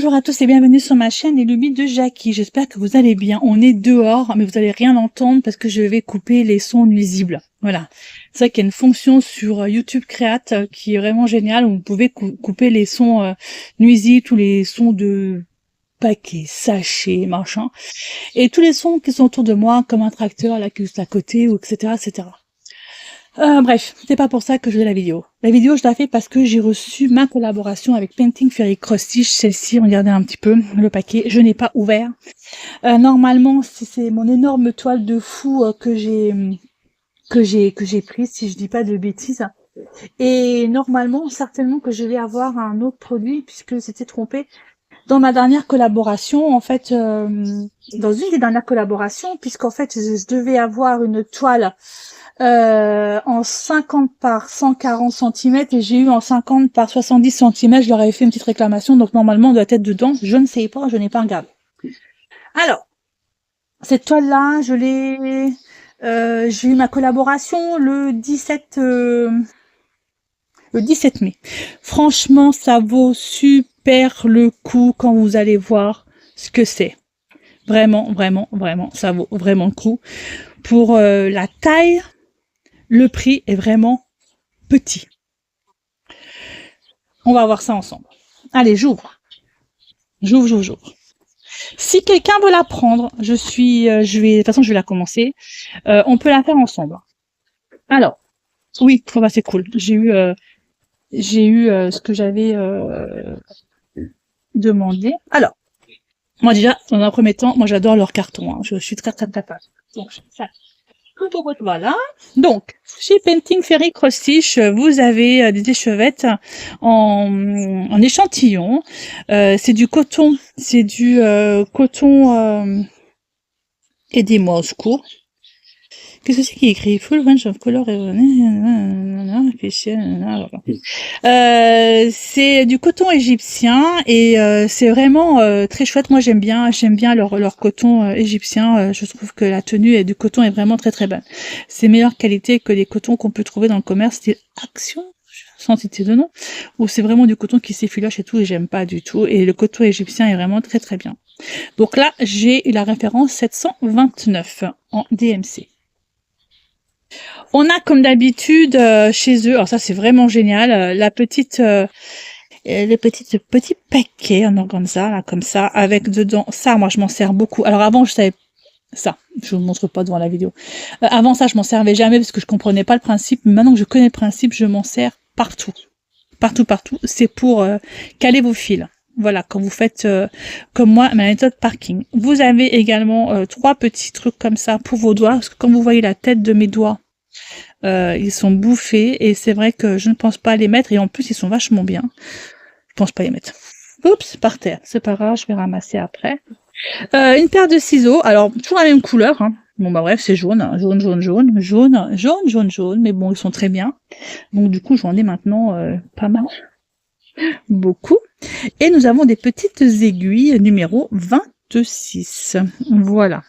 Bonjour à tous et bienvenue sur ma chaîne Les Lubies de Jackie. J'espère que vous allez bien. On est dehors, mais vous allez rien entendre parce que je vais couper les sons nuisibles. Voilà. C'est vrai qu'il y a une fonction sur YouTube Create qui est vraiment géniale où vous pouvez couper les sons nuisibles, tous les sons de paquets, sachets, machin. Et tous les sons qui sont autour de moi, comme un tracteur là qui est juste à côté, ou etc. etc. Bref, c'est pas pour ça que je fais la vidéo. La vidéo, je la fais parce que j'ai reçu ma collaboration avec Painting Fairy Cross Stitch. Celle-ci, regardez un petit peu le paquet. Je n'ai pas ouvert. Normalement, c'est mon énorme toile de fou que j'ai prise, si je dis pas de bêtises. Et normalement, certainement que je vais avoir un autre produit puisque c'était trompé. Dans ma dernière collaboration, en fait, dans une des dernières collaborations, puisqu'en fait, je devais avoir une toile en 50 par 140 cm et j'ai eu en 50 par 70 cm. Je leur avais fait une petite réclamation, donc normalement on doit être dedans. Je ne sais pas, je n'ai pas regardé. Alors, cette toile-là, j'ai eu ma collaboration le 17 mai. Franchement, ça vaut super le coup quand vous allez voir ce que c'est. Vraiment, vraiment, vraiment, ça vaut vraiment le coup. Pour la taille, le prix est vraiment petit. On va voir ça ensemble. Allez, j'ouvre. J'ouvre. Si quelqu'un veut la prendre, de toute façon, je vais la commencer. On peut la faire ensemble. Alors, oui, c'est cool. J'ai eu ce que j'avais demandé. Alors, moi déjà, dans un premier temps, moi j'adore leur carton. Hein. Je suis très fan. Donc, ça. Voilà. Donc, chez Painting Fairy Cross Stitch, vous avez des échevettes en échantillon. C'est du coton. C'est du coton. Aidez-moi au secours. Qu'est-ce que c'est qui est écrit? Full range of color. C'est du coton égyptien et c'est vraiment très chouette. Moi j'aime bien leur coton égyptien. Je trouve que la tenue du coton est vraiment très très bonne. C'est meilleure qualité que les cotons qu'on peut trouver dans le commerce. C'est Action, sans citer de nom, où c'est vraiment du coton qui s'effiloche et tout et j'aime pas du tout. Et le coton égyptien est vraiment très très bien. Donc là j'ai la référence 729 en DMC. On a comme d'habitude chez eux, alors ça c'est vraiment génial, les petits paquets en organza là comme ça avec dedans ça. Moi je m'en sers beaucoup. Alors avant je savais ça, je vous montre pas devant la vidéo. Avant ça je m'en servais jamais parce que je comprenais pas le principe. Mais maintenant que je connais le principe, je m'en sers partout. C'est pour caler vos fils. Voilà, quand vous faites comme moi ma méthode parking. Vous avez également 3 petits trucs comme ça pour vos doigts parce que comme vous voyez la tête de mes doigts. Ils sont bouffés et c'est vrai que je ne pense pas les mettre et en plus ils sont vachement bien. Je pense pas les mettre. Oups, par terre. C'est pas grave, je vais ramasser après. Une paire de ciseaux. Alors toujours la même couleur. Hein. Bon bah bref, c'est jaune, hein. Jaune. Mais bon, ils sont très bien. Donc du coup, j'en ai maintenant pas mal, beaucoup. Et nous avons des petites aiguilles numéro 26. Voilà.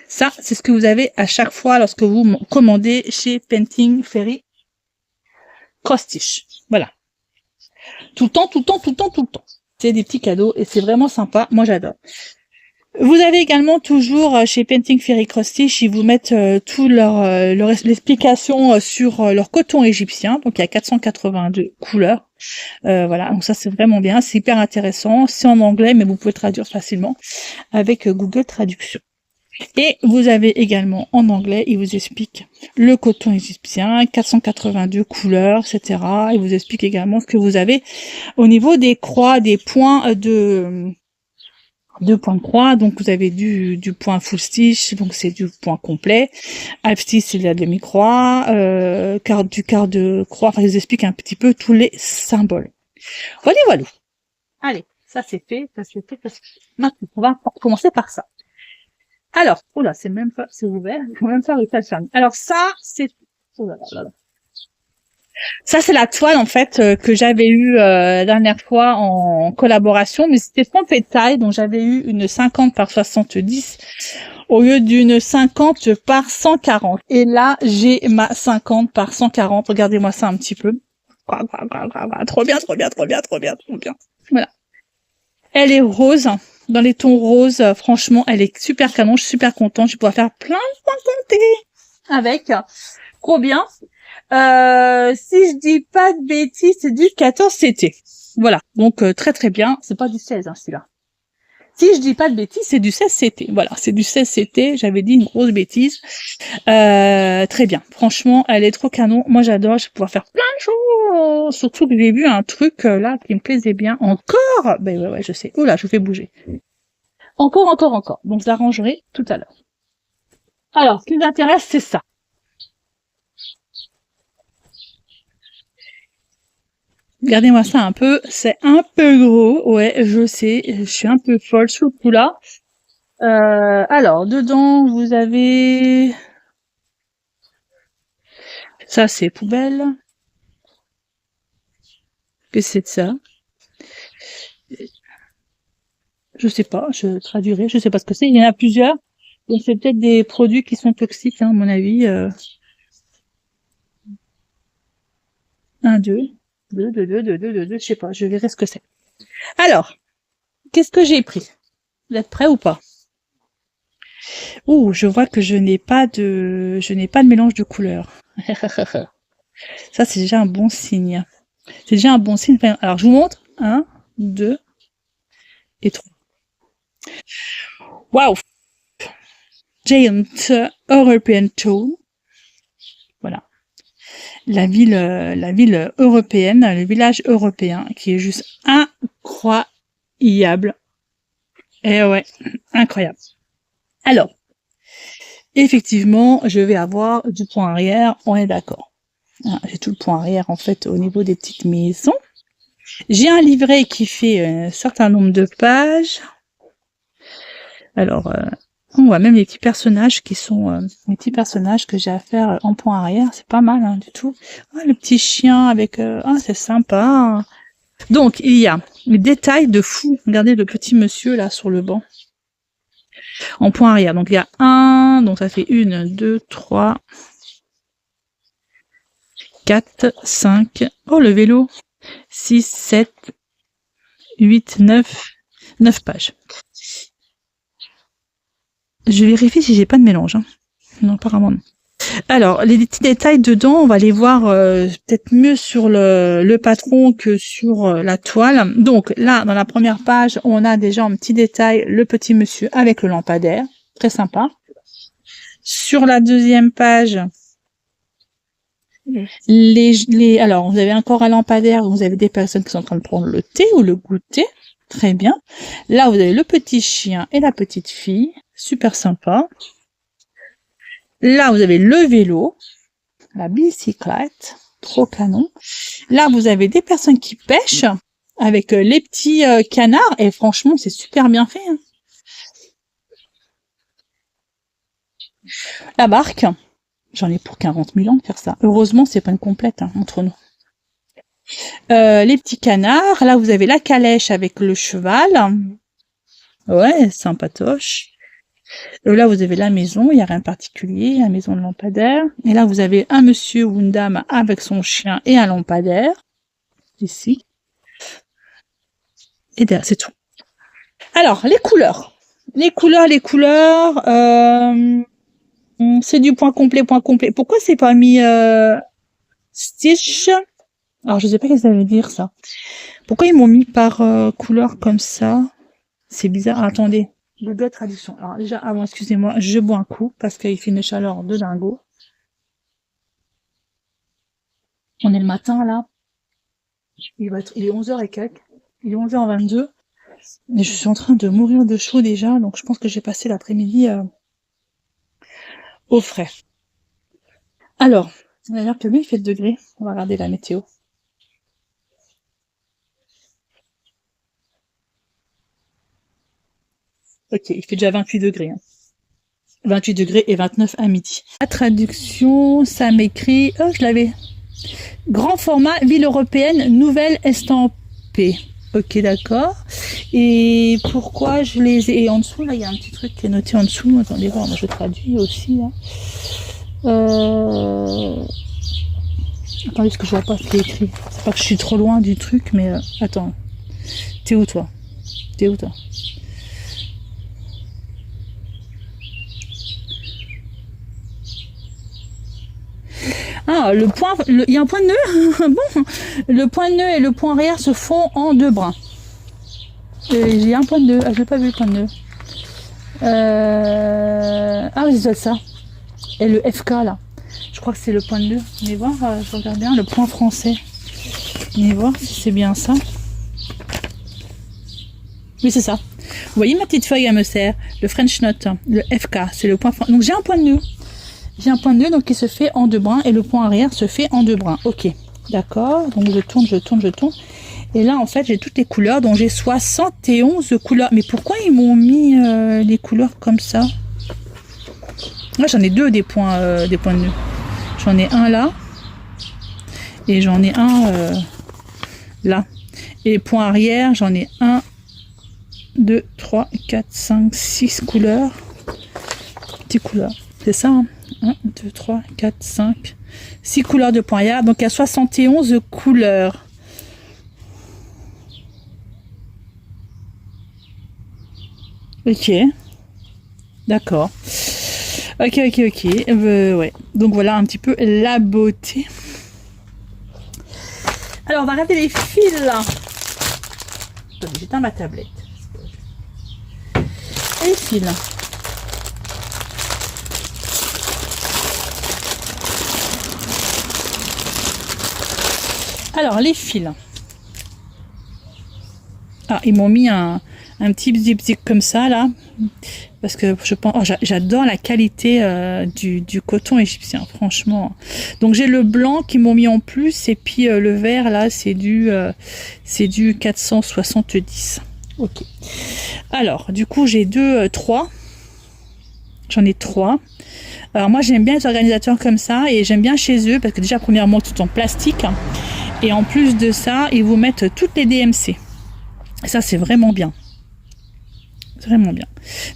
Ça, c'est ce que vous avez à chaque fois lorsque vous commandez chez Painting Fairy Cross Stitch. Voilà. Tout le temps. C'est des petits cadeaux et c'est vraiment sympa. Moi, j'adore. Vous avez également toujours chez Painting Fairy Cross Stitch, ils vous mettent tout leur explication sur leur coton égyptien. Donc, il y a 482 couleurs. Voilà. Donc, ça, c'est vraiment bien. C'est hyper intéressant. C'est en anglais, mais vous pouvez traduire facilement avec Google Traduction. Et vous avez également en anglais, il vous explique le coton égyptien, 482 couleurs, etc. Il vous explique également ce que vous avez au niveau des croix, des points de points de croix. Donc vous avez du point full stitch, donc c'est du point complet. Half stitch, c'est la demi-croix, quart de croix. Enfin, il vous explique un petit peu tous les symboles. Voilà. Allez, ça c'est fait. Maintenant, on va commencer par ça. Alors, oula, c'est même pas, c'est ouvert, il faut même faire le fermer. Alors ça, c'est, ça c'est la toile en fait que j'avais eu la dernière fois en collaboration, mais c'était trompé de taille, donc j'avais eu une 50 par 70 au lieu d'une 50 par 140. Et là, j'ai ma 50 par 140. Regardez-moi ça un petit peu. Trop bien. Voilà. Elle est rose, dans les tons roses. Franchement, elle est super canon. Je suis super contente. Je vais pouvoir faire plein de points comtés avec. Trop bien. Si je dis pas de bêtises, c'est du 14 CT. Voilà. Donc, très très bien. C'est pas du 16, hein, celui-là. Si je dis pas de bêtises, c'est du 16 CT. Voilà, c'est du 16 CT. J'avais dit une grosse bêtise. Très bien. Franchement, elle est trop canon. Moi, j'adore. Je vais pouvoir faire plein de choses. Surtout que j'ai vu un truc là qui me plaisait bien. Encore? Ben ouais, je sais. Oula, je vous fais bouger. Encore. Donc, je l'arrangerai tout à l'heure. Alors, ce qui nous intéresse, c'est ça. Regardez-moi ça un peu, c'est un peu gros, ouais, je sais, je suis un peu folle sur le coup là. Alors, dedans, vous avez... Ça, c'est poubelle. Qu'est-ce que c'est de ça? Je sais pas, je traduirai, je sais pas ce que c'est, il y en a plusieurs. Donc, c'est peut-être des produits qui sont toxiques, hein, à mon avis. 1, 2, 2, je sais pas, je verrai ce que c'est. Alors, qu'est-ce que j'ai pris? Vous êtes prêts ou pas? Ouh, je vois que je n'ai pas de mélange de couleurs. Ça, c'est déjà un bon signe. C'est déjà un bon signe. Alors, je vous montre. 1, 2 et 3. Waouh! Giant European Town. Voilà. La ville européenne, le village européen, qui est juste incroyable. Et ouais, incroyable. Alors, effectivement, je vais avoir du point arrière, on est d'accord. J'ai tout le point arrière, en fait, au niveau des petites maisons. J'ai un livret qui fait un certain nombre de pages. Alors, on voit même les petits personnages qui sont les petits personnages que j'ai à faire en point arrière. C'est pas mal, hein, du tout. Le petit chien avec... c'est sympa. Donc, il y a les détails de fou. Regardez le petit monsieur, là, sur le banc. En point arrière. Donc, il y a 1, donc ça fait 1, 2, 3, 4, 5. Oh, le vélo. 6, 7, 8, 9 pages. Je vérifie si j'ai pas de mélange. Hein. Non, apparemment non. Alors, les petits détails dedans, on va les voir peut-être mieux sur le patron que sur la toile. Donc là, dans la première page, on a déjà en petit détail le petit monsieur avec le lampadaire. Très sympa. Sur la deuxième page, alors, vous avez encore un lampadaire, vous avez des personnes qui sont en train de prendre le thé ou le goûter. Très bien. Là, vous avez le petit chien et la petite fille. Super sympa. Là, vous avez le vélo, la bicyclette, trop canon. Là, vous avez des personnes qui pêchent avec les petits canards et franchement, c'est super bien fait. Hein. La barque, j'en ai pour 40 000 ans de faire ça. Heureusement, c'est pas une complète hein, entre nous. Les petits canards, là, vous avez la calèche avec le cheval. Ouais, sympatoche. Là, vous avez la maison, il n'y a rien de particulier, la maison de lampadaire. Et là, vous avez un monsieur ou une dame avec son chien et un lampadaire. Ici. Et derrière, c'est tout. Alors, les couleurs. Les couleurs, c'est du point complet. Pourquoi c'est pas mis Stitch? Alors, je sais pas ce que ça veut dire, ça. Pourquoi ils m'ont mis par couleur comme ça? C'est bizarre. Ah, attendez. Google Traduction. Alors déjà, avant, excusez-moi, je bois un coup parce qu'il fait une chaleur de dingo. On est le matin, là. Il est 11h et quelques. Il est 11h22. Mais je suis en train de mourir de chaud déjà, donc je pense que j'ai passé l'après-midi au frais. Alors, on a l'air que lui, il fait le degré. On va regarder la météo. Ok, il fait déjà 28 degrés. Hein. 28 degrés et 29 à midi. La traduction, ça m'écrit... Oh, je l'avais. Grand format, ville européenne, nouvelle estampée. Ok, d'accord. Et pourquoi je les ai... Et en dessous, là, il y a un petit truc qui est noté en dessous. Attendez voir, moi je traduis aussi. Là. Attendez, parce que je vois pas ce qui est écrit. C'est pas que je suis trop loin du truc, mais... Attends. T'es où, toi? T'es où toi? Ah, il y a un point de nœud. Bon, le point de nœud et le point arrière se font en 2 brins. J'ai un point de nœud. Ah, je n'ai pas vu le point de nœud. Ah oui, c'est ça. Et le FK là. Je crois que c'est le point de nœud. Venez voir, je regarde bien le point français. Venez voir si c'est bien ça. Oui, c'est ça. Vous voyez ma petite feuille, elle me sert. Le French Knot, le FK, c'est le point français. Donc j'ai un point de nœud. J'ai un point de nœud donc qui se fait en 2 brins et le point arrière se fait en 2 brins. Ok, d'accord. Donc je tourne, je tourne, je tourne. Et là en fait j'ai toutes les couleurs, donc j'ai 71 couleurs. Mais pourquoi ils m'ont mis les couleurs comme ça? Moi j'en ai 2 des points de nœud. J'en ai un là et j'en ai un là. Et les points arrière, j'en ai 1, 2, 3, 4, 5, 6 couleurs. Petites couleurs. C'est ça, hein? 1, 2, 3, 4, 5, 6 couleurs de points arrière. Donc il y a 71 couleurs. Ok. D'accord. Ok. Ouais. Donc voilà un petit peu la beauté. Alors on va regarder les fils là. Attendez, j'éteins ma tablette. Et les fils. Alors les fils. Ah, ils m'ont mis un petit zip comme ça là. Parce que je pense, oh, j'adore la qualité du coton égyptien, franchement. Donc j'ai le blanc qu'ils m'ont mis en plus et puis le vert là c'est du 470. Ok. Alors du coup j'ai 3. J'en ai 3. Alors moi j'aime bien les organisateurs comme ça et j'aime bien chez eux parce que déjà premièrement tout en plastique et en plus de ça ils vous mettent toutes les DMC. Ça c'est vraiment bien. Vraiment bien.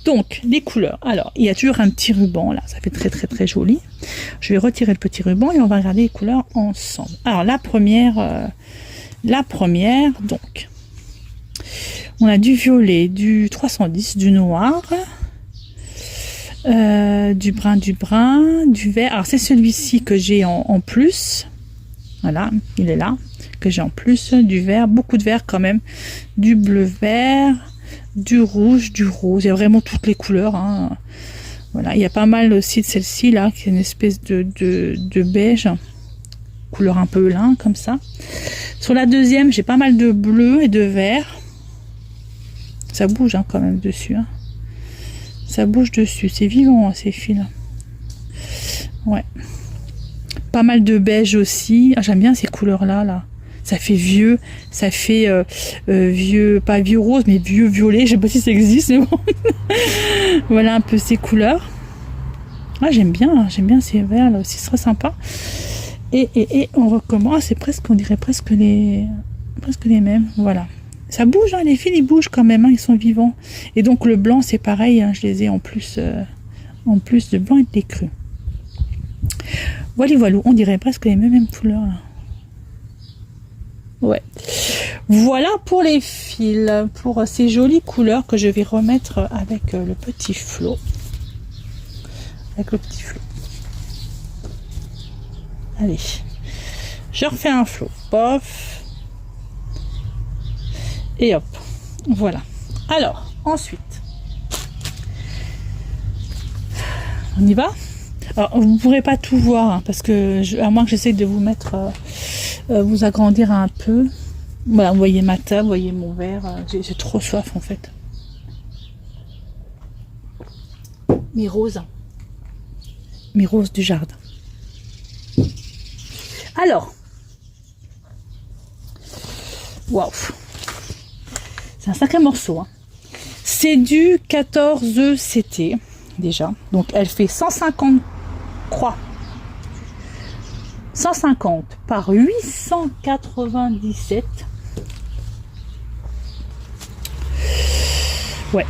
Donc les couleurs, alors il y a toujours un petit ruban là, ça fait très joli. Je vais retirer le petit ruban et on va regarder les couleurs ensemble. Alors la première donc on a du violet, du 310, du noir, du brun, du vert. Alors c'est celui-ci que j'ai en plus. Voilà, il est là, que j'ai en plus, du vert, beaucoup de vert quand même, du bleu vert, du rouge, du rose, il y a vraiment toutes les couleurs, hein. Voilà, il y a pas mal aussi de celle-ci là, qui est une espèce de beige, couleur un peu lin comme ça. Sur la deuxième, j'ai pas mal de bleu et de vert. Ça bouge hein, quand même dessus, hein. Ça bouge dessus, c'est vivant hein, ces fils. Ouais. Pas mal de beige aussi. Ah, j'aime bien ces couleurs là. Ça fait vieux, ça fait vieux, pas vieux rose, mais vieux violet. Je sais pas si ça existe, mais bon. Voilà un peu ces couleurs. Ah, j'aime bien ces verts là aussi, c'est très sympa. Et on recommence, c'est presque, on dirait presque les mêmes. Voilà. Ça bouge, hein, les fils ils bougent quand même, hein, ils sont vivants. Et donc le blanc c'est pareil, hein, je les ai en plus de blanc et de l'écru. Voilà, on dirait presque les mêmes couleurs là. Ouais. Voilà pour les fils, pour ces jolies couleurs que je vais remettre avec le petit flot. Allez, je refais un flot. Pof. Et hop. Voilà. Alors, ensuite, on y va. Alors, vous ne pourrez pas tout voir, hein, parce que, à moins que j'essaie de vous mettre, vous agrandir un peu. Voilà, vous voyez ma table, vous voyez mon verre. J'ai trop soif, en fait. Mes roses du jardin. Alors, waouh, c'est un sacré morceau, hein. C'est du 14 CT, déjà. Donc, elle fait 150 croix. 150 par 897. Ouais.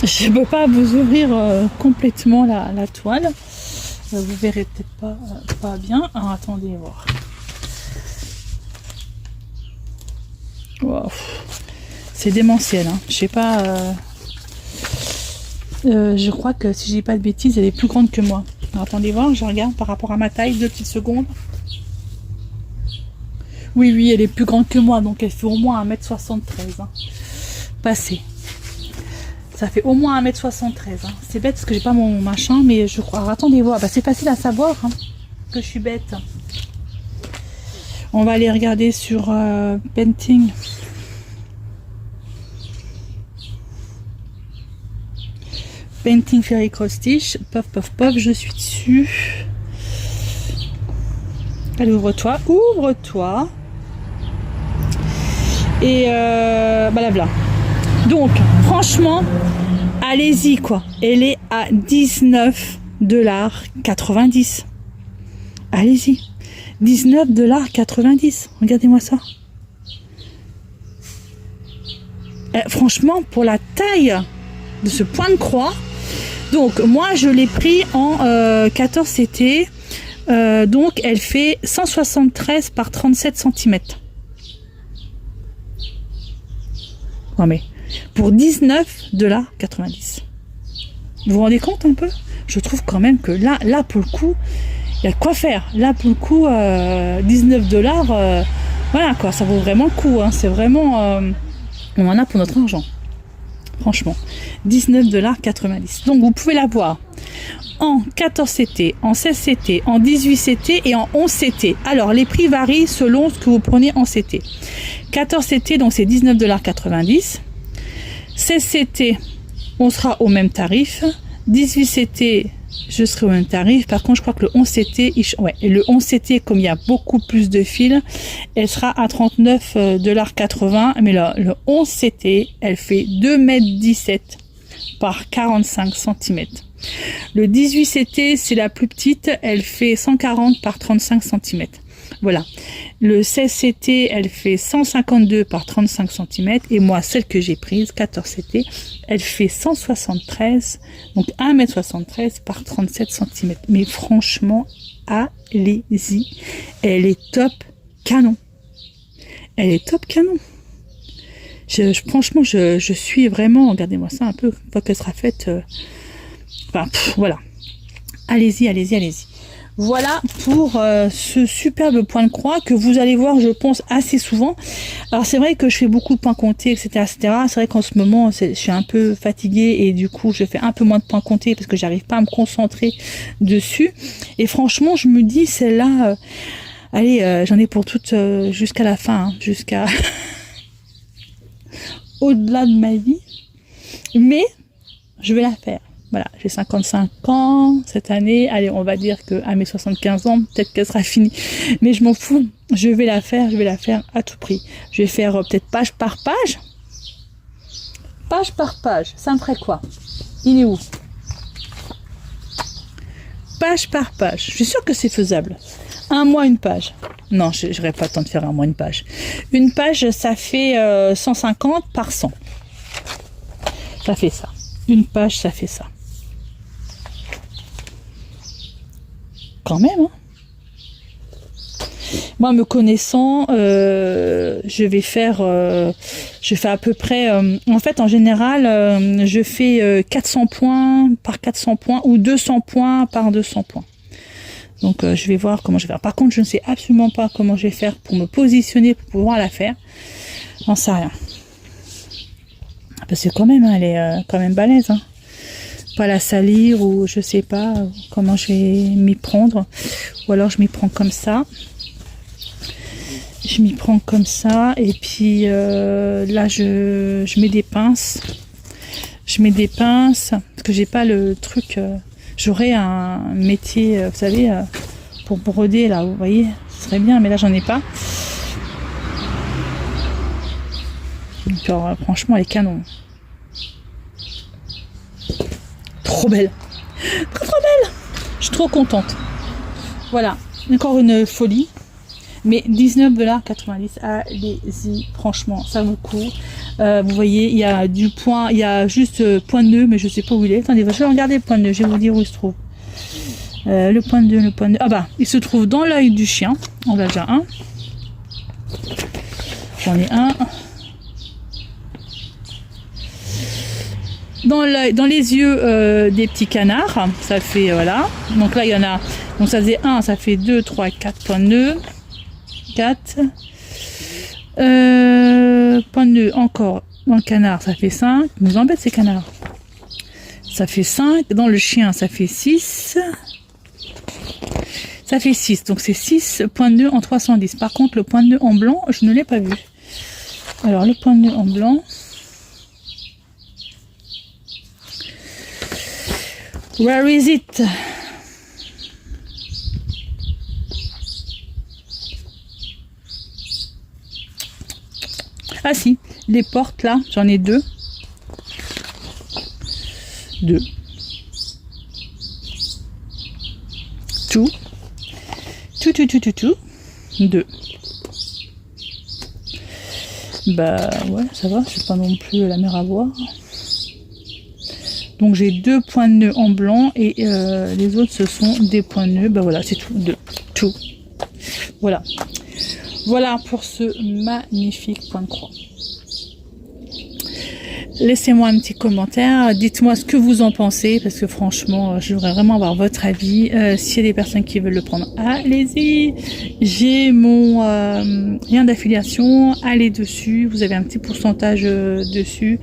Je ne peux pas vous ouvrir complètement la toile. Vous verrez peut-être pas bien. Alors, attendez voir. Wow. c'est démentiel. Hein. Je sais pas. Je crois que si je dis pas de bêtises, elle est plus grande que moi. Alors, attendez voir, je regarde par rapport à ma taille, 2 petites secondes. Oui, oui, elle est plus grande que moi, donc elle fait au moins 1m73. Hein. Passé. Ça fait au moins 1m73. Hein. C'est bête parce que j'ai pas mon machin, mais je crois. Alors, attendez voir, bah, c'est facile à savoir hein, que je suis bête. On va aller regarder sur Painting. Painting Fairy Cross Stitch. Pof, pof, pof, je suis dessus. Allez, ouvre-toi. Ouvre-toi. Et voilà. Donc, franchement, allez-y, quoi. Elle est à 19,90 $. Allez-y. 19,90 $. Regardez-moi ça. Franchement, pour la taille de ce point de croix, donc moi je l'ai pris en 14 CT, donc elle fait 173 par 37 cm. Non mais pour 19,90 $. Vous vous rendez compte un peu? Je trouve quand même que là pour le coup, il y a de quoi faire. Là pour le coup, 19 $, voilà quoi, ça vaut vraiment le coup. Hein. C'est vraiment, on en a pour notre argent. Franchement, 19,90 $. Donc vous pouvez la voir en 14 CT, en 16 CT, en 18 CT et en 11 CT. Alors les prix varient selon ce que vous prenez en CT. 14 CT, donc c'est 19,90 $. 16 CT, on sera au même tarif. 18 CT, je serai au même tarif. Par contre, je crois que le 11 CT, le 11 CT, comme il y a beaucoup plus de fils, elle sera à 39,80 $. Mais là, le 11 CT, elle fait 2,17 m par 45 cm. Le 18 CT, c'est la plus petite, elle fait 140 par 35 cm. Voilà. Le 16 CT, elle fait 152 par 35 cm. Et moi, celle que j'ai prise, 14 CT, elle fait 173, donc 1,73 m par 37 cm. Mais franchement, allez-y. Elle est top canon. Elle est top canon. Franchement, je suis vraiment, regardez-moi ça un peu, une fois qu'elle sera faite, voilà. Allez-y, allez-y, allez-y. Voilà pour ce superbe point de croix que vous allez voir, je pense, assez souvent. Alors c'est vrai que je fais beaucoup de points comptés, etc., etc. C'est vrai qu'en ce moment, je suis un peu fatiguée et du coup, je fais un peu moins de points comptés parce que j'arrive pas à me concentrer dessus. Et franchement, je me dis, celle-là, allez, j'en ai pour toute jusqu'à la fin, hein, jusqu'à au-delà de ma vie. Mais je vais la faire. Voilà, j'ai 55 ans cette année. Allez, on va dire que à mes 75 ans, peut-être qu'elle sera finie. Mais je m'en fous. Je vais la faire à tout prix. Je vais faire peut-être page par page. Page par page. Ça me ferait quoi? Il est où? Page par page. Je suis sûre que c'est faisable. Un mois, une page. Non, je n'aurais pas le temps de faire un mois, une page. Une page, ça fait 150 par 100. Ça fait ça. Une page, ça fait ça. Quand même, hein. Moi, me connaissant, je fais à peu près, en fait, en général, je fais 400 points par 400 points ou 200 points par 200 points. Donc, je vais voir comment je vais faire. Par contre, je ne sais absolument pas comment je vais faire pour me positionner pour pouvoir la faire. J'en sais rien. Parce que quand même, hein, elle est quand même balèze. Hein. Pas la salir ou je sais pas comment je vais m'y prendre. Ou alors je m'y prends comme ça. Je m'y prends comme ça. Et puis là, je mets des pinces. Je mets des pinces. Parce que j'ai pas le truc. J'aurais un métier, vous savez, pour broder là. Vous voyez, ce serait bien. Mais là, j'en ai pas. Donc, alors, franchement, elle est canon. Trop belle. Trop belle. Je suis trop contente. Voilà. Encore une folie. Mais 19,90 $. Allez-y. Franchement, ça vaut le coup. Vous voyez, il y a du point. Il y a juste point de nœud, mais je sais pas où il est. Attendez, je vais regarder le point de nœud. Je vais vous dire où il se trouve. Le point de nœud. Ah bah, il se trouve dans l'œil du chien. On a déjà un. J'en ai un. dans les yeux des petits canards. Ça fait, voilà. Donc là, il y en a, donc ça faisait 1, ça fait 2, 3, 4 points de nœud. 4. Point de nœud encore dans le canard, ça fait 5. Ils nous embêtent ces canards. Ça fait 5. Dans le chien, ça fait 6. Ça fait 6. Donc c'est 6 points de nœud en 310. Par contre, le point de nœud en blanc, je ne l'ai pas vu. Alors, le point de nœud en blanc. Where is it? Ah si, les portes là, j'en ai 2. 2. Tout. 2. Bah ouais, ça va, c'est pas non plus la mer à boire. Donc j'ai 2 points de nœud en blanc et les autres ce sont des points de nœud. Bah voilà, c'est tout. 2. Tout. Voilà. Voilà pour ce magnifique point de croix. Laissez-moi un petit commentaire, dites-moi ce que vous en pensez, parce que franchement, je voudrais vraiment avoir votre avis. S'il y a des personnes qui veulent le prendre, allez-y. J'ai mon lien d'affiliation, allez dessus, vous avez un petit pourcentage dessus.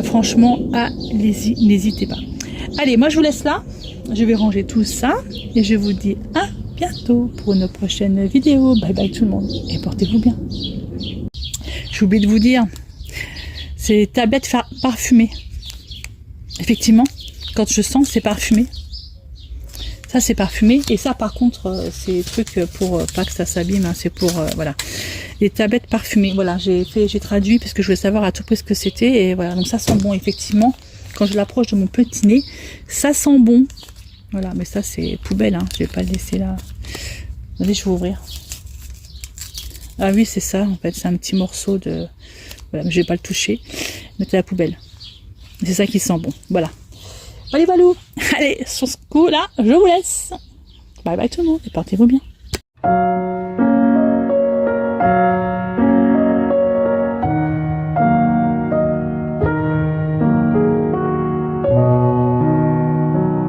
Franchement, allez-y, n'hésitez pas. Allez, moi je vous laisse là, je vais ranger tout ça, et je vous dis à bientôt pour une prochaine vidéo. Bye bye tout le monde, et portez-vous bien. J'ai oublié de vous dire, c'est tablettes parfumées. Effectivement, quand je sens, c'est parfumé. Ça, c'est parfumé. Et ça, par contre, c'est des trucs pour pas que ça s'abîme. Hein, c'est pour, voilà, les tablettes parfumées. Voilà, j'ai traduit parce que je voulais savoir à tout prix ce que c'était. Et voilà, donc ça sent bon, effectivement. Quand je l'approche de mon petit nez, ça sent bon. Voilà, mais ça, c'est poubelle. Hein, je vais pas le laisser là. Allez, je vais ouvrir. Ah oui, c'est ça, en fait. C'est un petit morceau de... Voilà, mais je vais pas le toucher. Mettre à la poubelle. C'est ça qui sent bon. Voilà. Allez, Valou. Allez, sur ce coup-là, je vous laisse. Bye bye tout le monde et portez-vous bien.